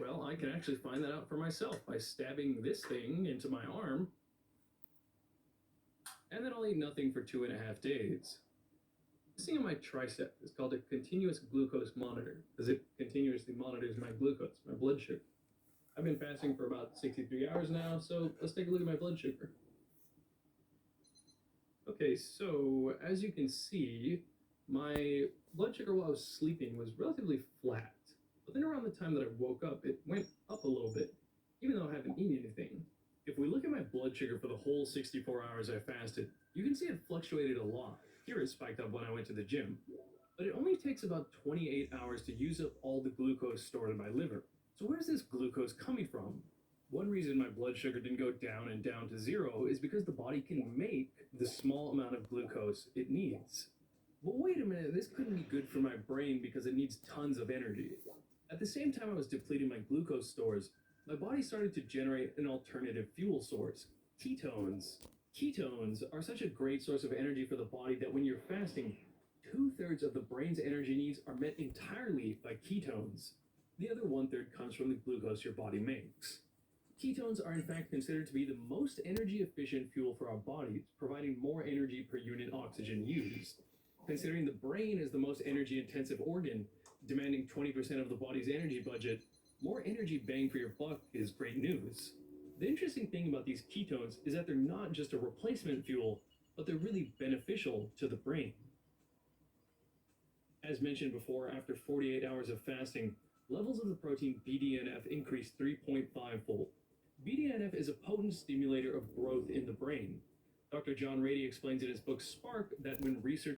Well, I can actually find that out for myself by stabbing this thing into my arm, and then I'll eat nothing for 2.5 days. This thing on my tricep is called a continuous glucose monitor because it continuously monitors my glucose, my blood sugar. I've been fasting for about 63 hours now, so let's take a look at my blood sugar. Okay, so as you can see, my blood sugar while I was sleeping was relatively flat. But then around the time that I woke up, it went up a little bit, even though I haven't eaten anything. If we look at my blood sugar for the whole 64 hours I fasted, you can see it fluctuated a lot. Here it spiked up when I went to the gym. But it only takes about 28 hours to use up all the glucose stored in my liver. So where's this glucose coming from? One reason my blood sugar didn't go down and down to zero is because the body can make the small amount of glucose it needs. But wait a minute, this couldn't be good for my brain because it needs tons of energy. At the same time I was depleting my glucose stores, my body started to generate an alternative fuel source, ketones. Ketones are such a great source of energy for the body that when you're fasting, 2/3 of the brain's energy needs are met entirely by ketones. The other 1/3 comes from the glucose your body makes. Ketones are in fact considered to be the most energy efficient fuel for our bodies, providing more energy per unit oxygen used. Considering the brain is the most energy intensive organ, demanding 20% of the body's energy budget, more energy bang for your buck is great news. The interesting thing about these ketones is that they're not just a replacement fuel, but they're really beneficial to the brain. As mentioned before, after 48 hours of fasting, levels of the protein BDNF increased 3.5-fold. BDNF is a potent stimulator of growth in the brain. Dr. John Rady explains in his book Spark that when research